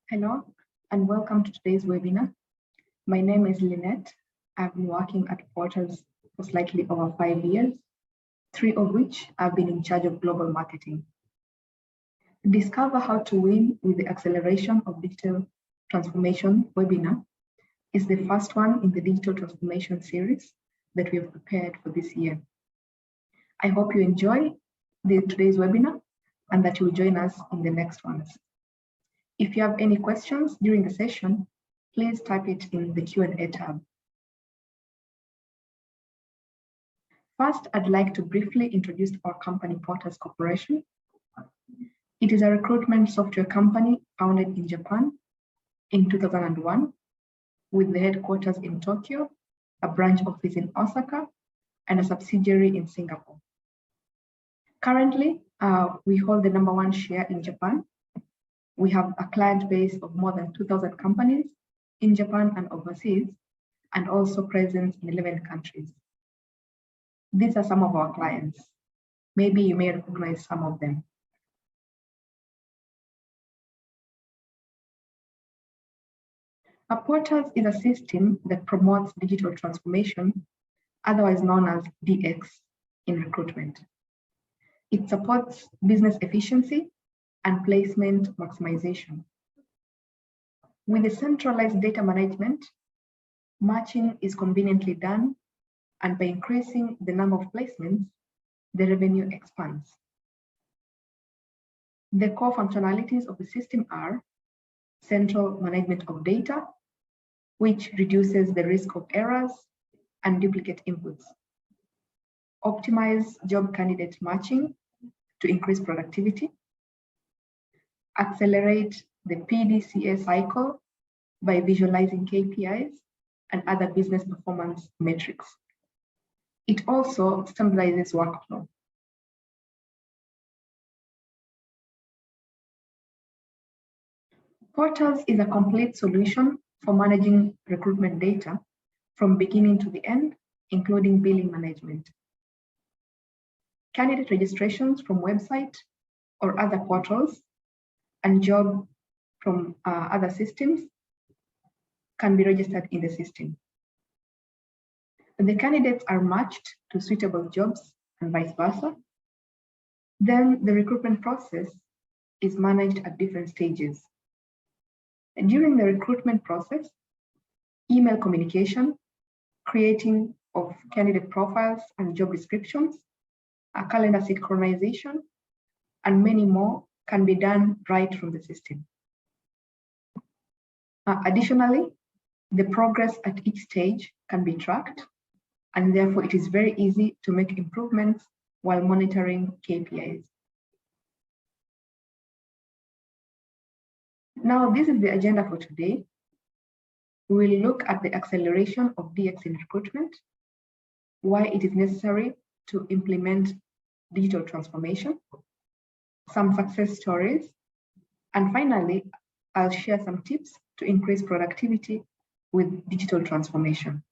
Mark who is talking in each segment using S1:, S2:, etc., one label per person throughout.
S1: Hello, and welcome to today's webinar. My name is Lynette. I've been working at Portals for slightly over 5 years, 3 of which I've been in charge of global marketing. Discover how to win with the acceleration of digital transformation webinar is the first one in the digital transformation series that we have prepared for this year. I hope you enjoy today's webinar and that you will join us in the next ones. If you have any questions during the session, please type it in the Q&A tab. First, I'd like to briefly introduce our company, Portals Corporation. It is a recruitment software company founded in Japan in 2001, with the headquarters in Tokyo, a branch office in Osaka, and a subsidiary in Singapore. Currently, we hold the #1 share in Japan. We have a client base of more than 2,000 companies in Japan and overseas, and also presence in 11 countries. These are some of our clients. Maybe you may recognize some of them. A Portals is a system that promotes digital transformation, otherwise known as DX, in recruitment. It supports business efficiency and placement maximization. With the centralized data management, matching is conveniently done, and by increasing the number of placements, the revenue expands. The core functionalities of the system are central management of data, which reduces the risk of errors and duplicate inputs. Optimize job candidate matching to increase productivity. Accelerate the PDCA cycle by visualizing KPIs and other business performance metrics. It also standardizes workflow. Portals is a complete solution for managing recruitment data from beginning to the end, including billing management. Candidate registrations from website or other portals and job from other systems can be registered in the system. The candidates are matched to suitable jobs and vice versa. Then the recruitment process is managed at different stages. And during the recruitment process, email communication, creating of candidate profiles and job descriptions, a calendar synchronization, and many more can be done right from the system. Additionally, the progress at each stage can be tracked, and therefore it is very easy to make improvements while monitoring KPIs. Now, this is the agenda for today. We will look at the acceleration of DX in recruitment, why it is necessary to implement digital transformation, some success stories, and finally, I'll share some tips to increase productivity with digital transformation.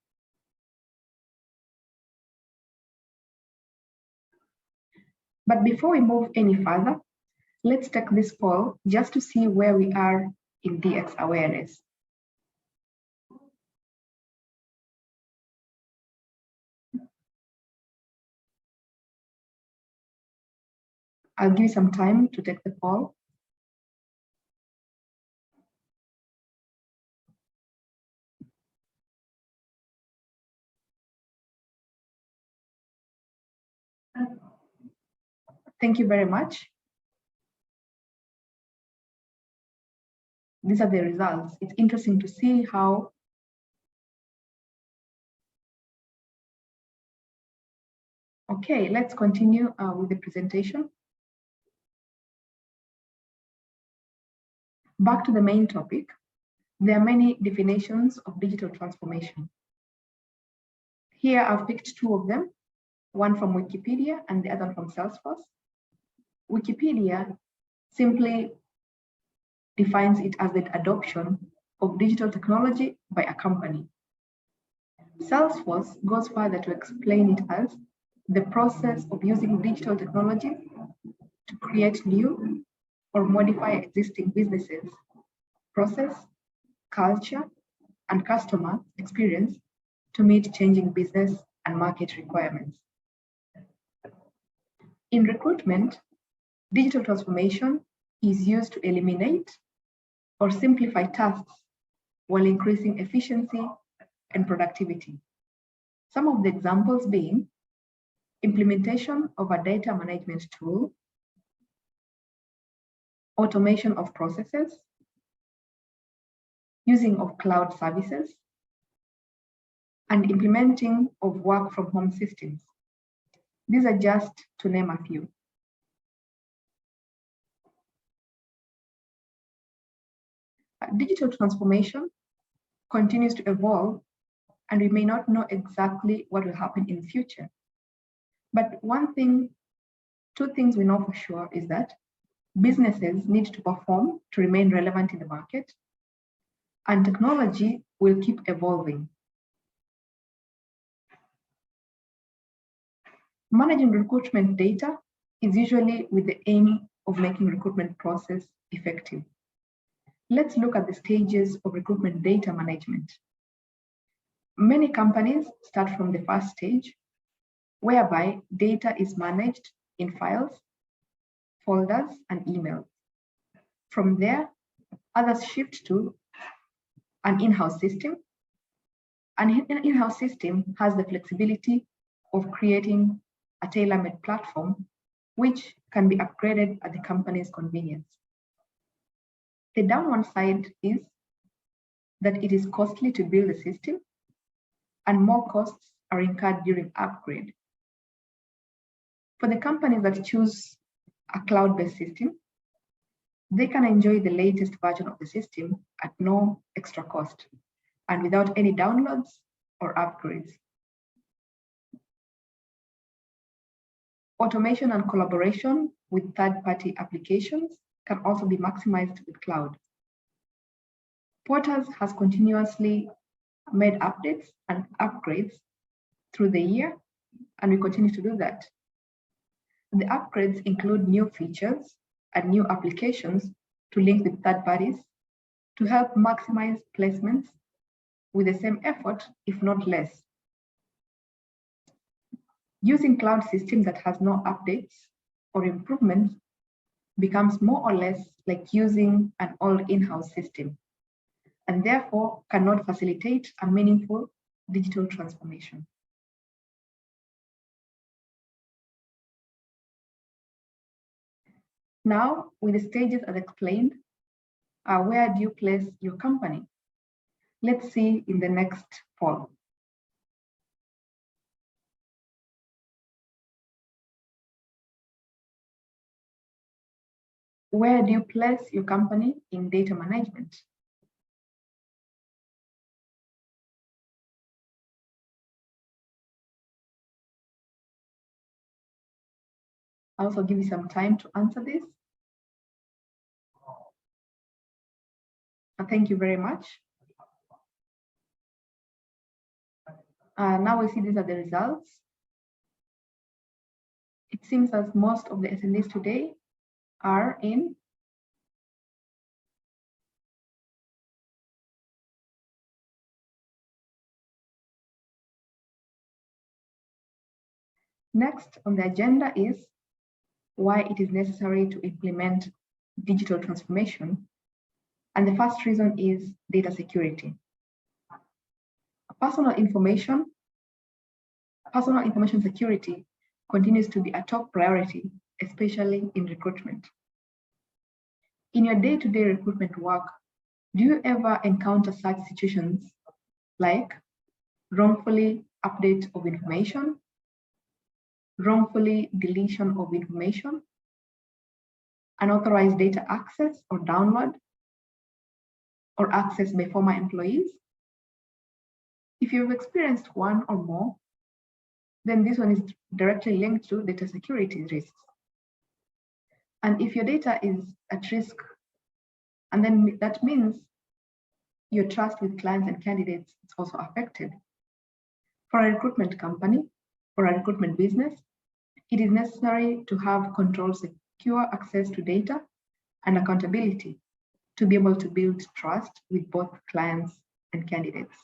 S1: But before we move any further, let's take this poll just to see where we are in DX awareness. I'll give you some time to take the poll. Thank you very much. These are the results. It's interesting to see how okay, let's continue with the presentation. Back to the main topic. There are many definitions of digital transformation. Here I've picked 2 of them, one from Wikipedia and the other from Salesforce. Wikipedia simply defines it as the adoption of digital technology by a company. Salesforce goes further to explain it as the process of using digital technology to create new or modify existing businesses process, culture, and customer experience to meet changing business and market requirements. In recruitment, digital transformation is used to eliminate or simplify tasks while increasing efficiency and productivity. Some of the examples being implementation of a data management tool, automation of processes, using of cloud services, and implementing of work from home systems. These are just to name a few. Digital transformation continues to evolve, and we may not know exactly what will happen in the future. But two things we know for sure is that businesses need to perform to remain relevant in the market, and technology will keep evolving. Managing recruitment data is usually with the aim of making recruitment process effective. Let's look at the stages of recruitment data management. Many companies start from the first stage, whereby data is managed in files, folders, and emails. From there, others shift to an in-house system. An in-house system has the flexibility of creating a tailor-made platform, which can be upgraded at the company's convenience. The downward side is that it is costly to build a system, and more costs are incurred during upgrade. For the companies that choose a cloud-based system, they can enjoy the latest version of the system at no extra cost and without any downloads or upgrades. Automation and collaboration with third-party applications can also be maximized with cloud. Porters has continuously made updates and upgrades through the year, and we continue to do that. The upgrades include new features and new applications to link with third parties to help maximize placements with the same effort, if not less. Using cloud system that has no updates or improvements becomes more or less like using an old in-house system, and therefore cannot facilitate a meaningful digital transformation. Now, with the stages as explained, where do you place your company? Let's see in the next poll. Where do you place your company in data management? I'll also give you some time to answer this. Thank you very much. Now we see these are the results. It seems as most of the attendees today are in Next on the agenda is why it is necessary to implement digital transformation. And the first reason is data security. Personal information security continues to be a top priority, especially in recruitment. In your day-to-day recruitment work, do you ever encounter such situations like wrongfully update of information, wrongfully deletion of information, unauthorized data access or download, or access by former employees? If you've experienced one or more, then this one is directly linked to data security risks. And if your data is at risk, and then that means your trust with clients and candidates is also affected. For a recruitment company or a recruitment business, it is necessary to have controlled, secure access to data and accountability. to be able to build trust with both clients and candidates.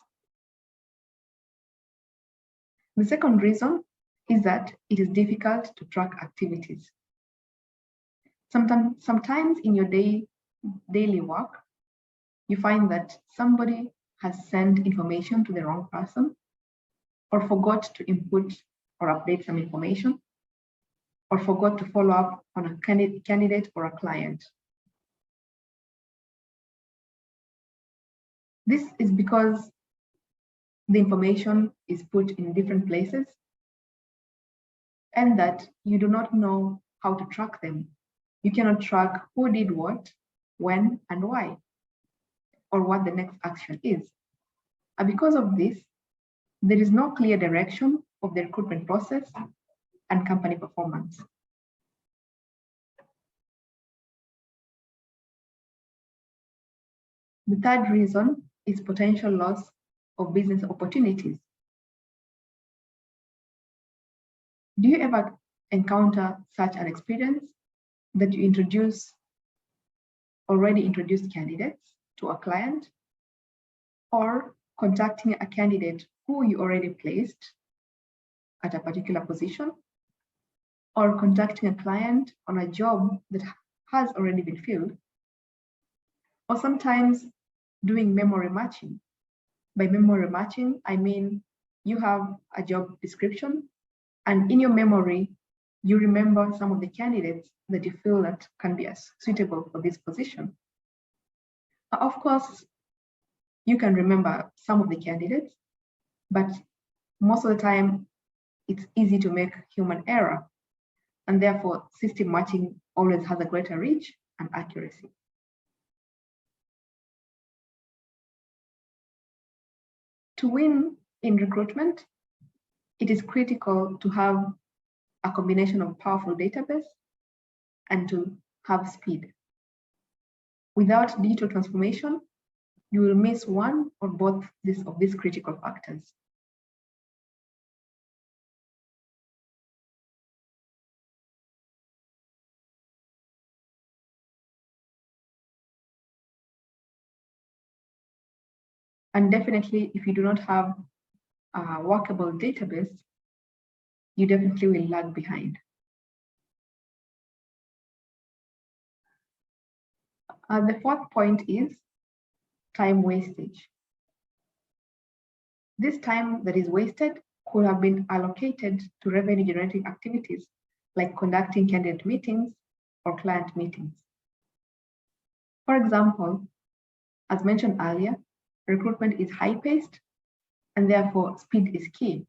S1: The second reason is that it is difficult to track activities. Sometimes in your daily work, you find that somebody has sent information to the wrong person, or forgot to input or update some information, or forgot to follow up on a candidate or a client. This is because the information is put in different places and that you do not know how to track them. You cannot track who did what, when, and why, or what the next action is. And because of this, there is no clear direction of the recruitment process and company performance. The third reason is potential loss of business opportunities. Do you ever encounter such an experience that you already introduced candidates to a client, or contacting a candidate who you already placed at a particular position, or contacting a client on a job that has already been filled, or sometimes doing memory matching? By memory matching, I mean you have a job description, and in your memory, you remember some of the candidates that you feel that can be suitable for this position. Of course, you can remember some of the candidates, but most of the time, it's easy to make human error, and therefore system matching always has a greater reach and accuracy. To win in recruitment, it is critical to have a combination of powerful database and to have speed. Without digital transformation, you will miss one or both of these critical factors. And definitely, if you do not have a workable database, you definitely will lag behind. The fourth point is time wastage. This time that is wasted could have been allocated to revenue generating activities like conducting candidate meetings or client meetings. For example, as mentioned earlier, recruitment is high-paced and therefore speed is key.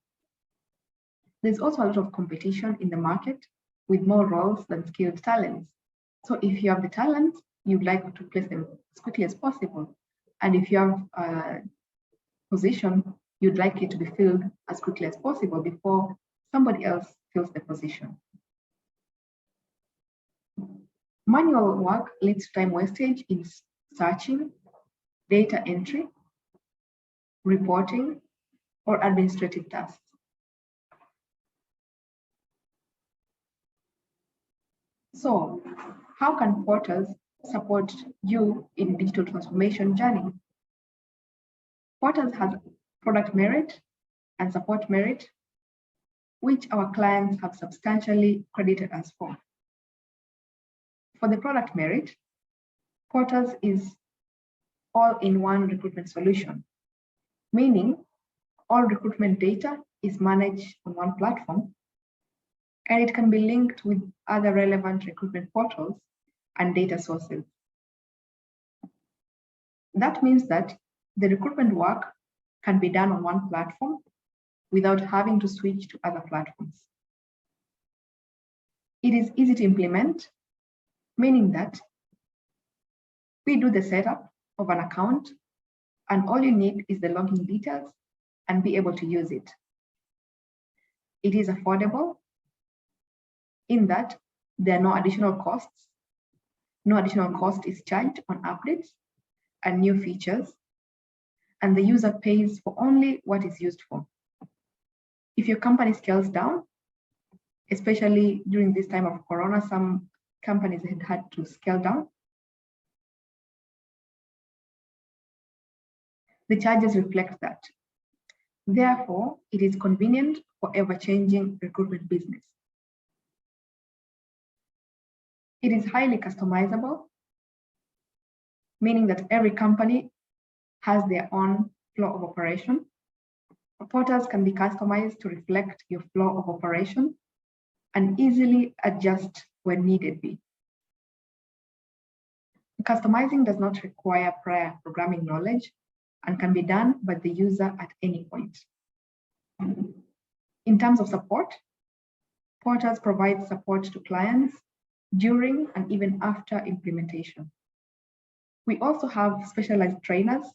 S1: There's also a lot of competition in the market with more roles than skilled talents. So if you have the talent, you'd like to place them as quickly as possible. And if you have a position, you'd like it to be filled as quickly as possible before somebody else fills the position. Manual work leads to time wastage in searching, data entry, reporting, or administrative tasks. So, how can portals support you in digital transformation journey? Portals has product merit and support merit, which our clients have substantially credited us for. For the product merit, Portals is all-in-one recruitment solution, meaning all recruitment data is managed on one platform, and it can be linked with other relevant recruitment portals and data sources. That means that the recruitment work can be done on one platform without having to switch to other platforms. It is easy to implement, meaning that we do the setup of an account and all you need is the login details and be able to use it. It is affordable in that there are no additional costs. No additional cost is charged on updates and new features, and the user pays for only what is used for. If your company scales down, especially during this time of Corona, some companies had to scale down. The charges reflect that. Therefore, it is convenient for ever-changing recruitment business. It is highly customizable, meaning that every company has their own flow of operation. Portals can be customized to reflect your flow of operation and easily adjust when needed be. Customizing does not require prior programming knowledge and can be done by the user at any point. In terms of support, portals provide support to clients during and even after implementation. We also have specialized trainers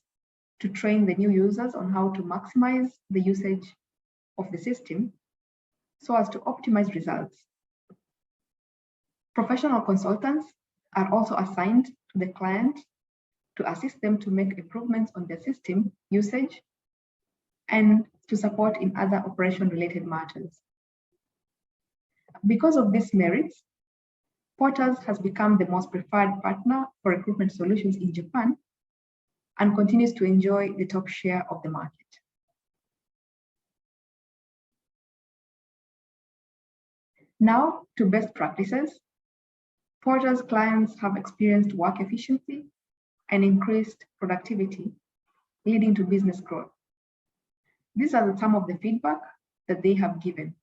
S1: to train the new users on how to maximize the usage of the system so as to optimize results. Professional consultants are also assigned to the client to assist them to make improvements on their system usage and to support in other operation-related matters. Because of these merits, Portals has become the most preferred partner for recruitment solutions in Japan and continues to enjoy the top share of the market. Now to best practices. Portals clients have experienced work efficiency and increased productivity, leading to business growth. These are some of the feedback that they have given.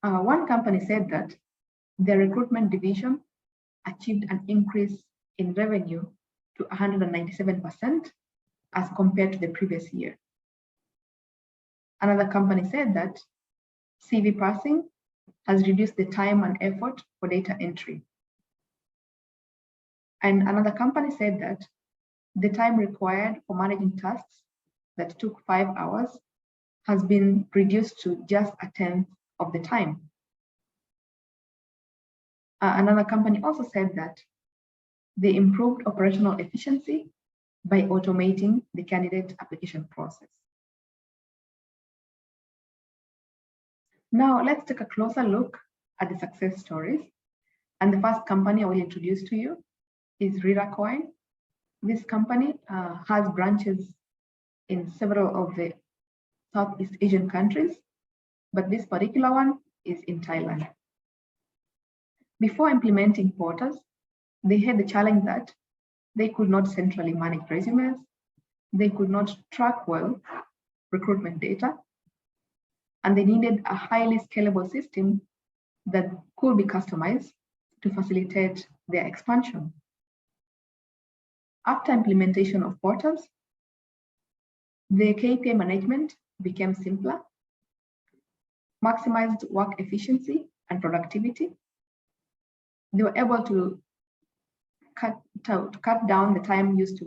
S1: One company said that their recruitment division achieved an increase in revenue to 197% as compared to the previous year. Another company said that CV parsing has reduced the time and effort for data entry. And another company said that the time required for managing tasks that took 5 hours has been reduced to just a tenth of the time. Another company also said that they improved operational efficiency by automating the candidate application process. Now let's take a closer look at the success stories. And the first company I will introduce to you is RiraCoin. This company has branches in several of the Southeast Asian countries, but this particular one is in Thailand. Before implementing portals, they had the challenge that they could not centrally manage resumes, they could not track well recruitment data, and they needed a highly scalable system that could be customized to facilitate their expansion. After implementation of portals, the KPI management became simpler, maximized work efficiency and productivity. They were able to cut down the time used to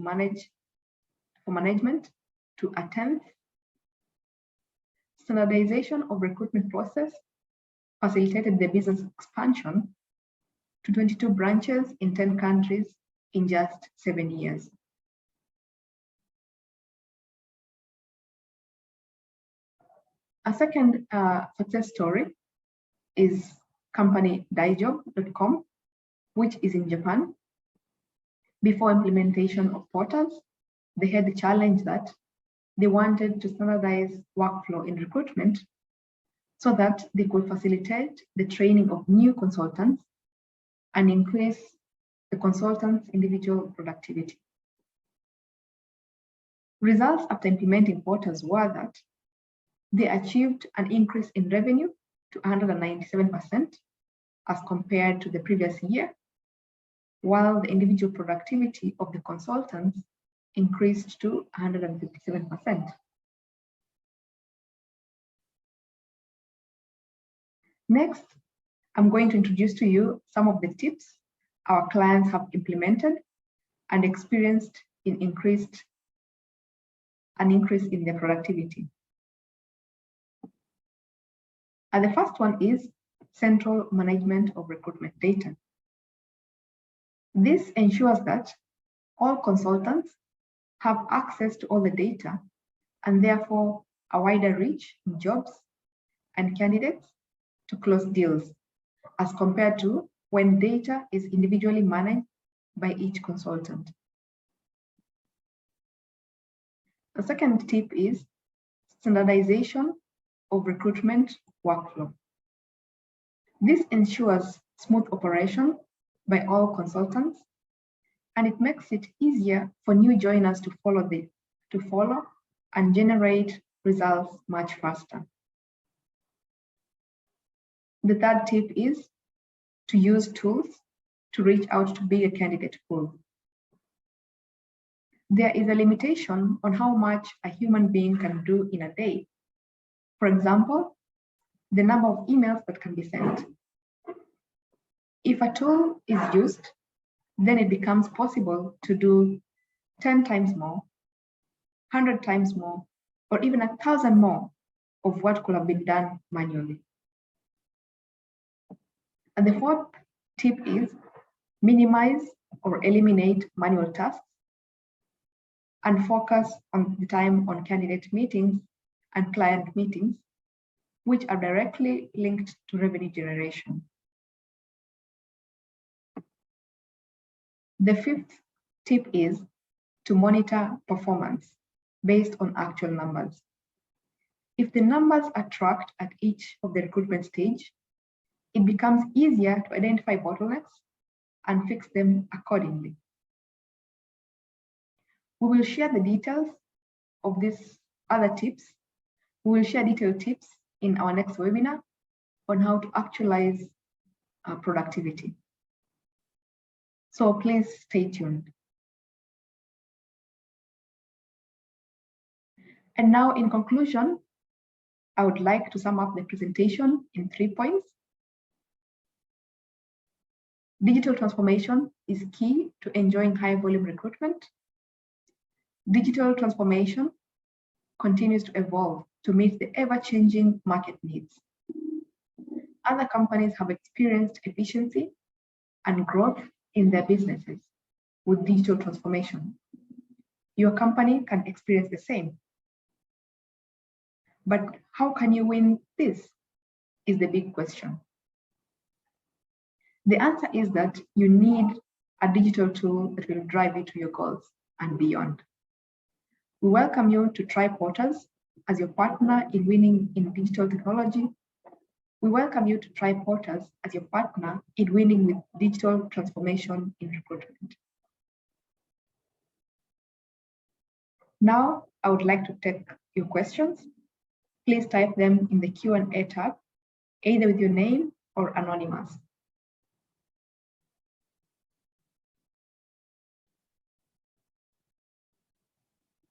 S1: management to a tenth. Standardization of recruitment process facilitated the business expansion to 22 branches in 10 countries in just 7 years. A second success story is company daijob.com, which is in Japan. Before implementation of portals, they had the challenge that they wanted to standardize workflow in recruitment so that they could facilitate the training of new consultants and increase the consultants' individual productivity. Results after implementing portals were that they achieved an increase in revenue to 197% as compared to the previous year, while the individual productivity of the consultants increased to 157%. Next, I'm going to introduce to you some of the tips our clients have implemented and experienced an increase in their productivity. And the first one is central management of recruitment data. This ensures that all consultants have access to all the data and therefore a wider reach in jobs and candidates to close deals as compared to when data is individually managed by each consultant. The second tip is standardization of recruitment workflow. This ensures smooth operation by all consultants, and it makes it easier for new joiners to follow and generate results much faster. The third tip is to use tools to reach out to bigger candidate pool. There is a limitation on how much a human being can do in a day. For example, the number of emails that can be sent. If a tool is used, then it becomes possible to do 10 times more, 100 times more, or even 1,000 more of what could have been done manually. And the fourth tip is minimize or eliminate manual tasks and focus on the time on candidate meetings and client meetings, which are directly linked to revenue generation. The fifth tip is to monitor performance based on actual numbers. If the numbers are tracked at each of the recruitment stage, it becomes easier to identify bottlenecks and fix them accordingly. We will share the details of these other tips. We will share detailed tips in our next webinar on how to actualize productivity. So please stay tuned. And now in conclusion, I would like to sum up the presentation in 3 points. Digital transformation is key to enjoying high volume recruitment. Digital transformation continues to evolve to meet the ever-changing market needs. Other companies have experienced efficiency and growth in their businesses with digital transformation. Your company can experience the same. But how can you win this is the big question. The answer is that you need a digital tool that will drive you to your goals and beyond. We welcome you to try Porters as your partner in winning in digital technology. We welcome you to try Porters as your partner in winning with digital transformation in recruitment. Now, I would like to take your questions. Please type them in the Q&A tab, either with your name or anonymous.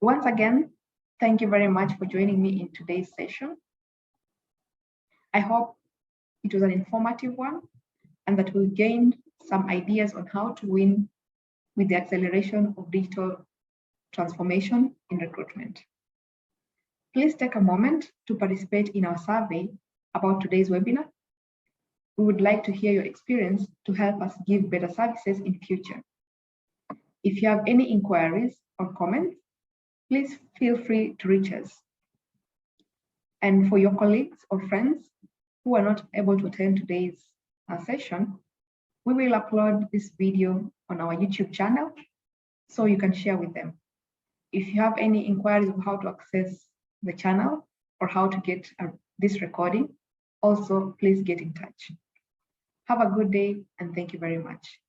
S1: Once again, thank you very much for joining me in today's session. I hope it was an informative one and that we'll gain some ideas on how to win with the acceleration of digital transformation in recruitment. Please take a moment to participate in our survey about today's webinar. We would like to hear your experience to help us give better services in future. If you have any inquiries or comments, please feel free to reach us. And for your colleagues or friends who are not able to attend today's session, we will upload this video on our YouTube channel so you can share with them. If you have any inquiries of how to access the channel or how to get this recording, also please get in touch. Have a good day and thank you very much.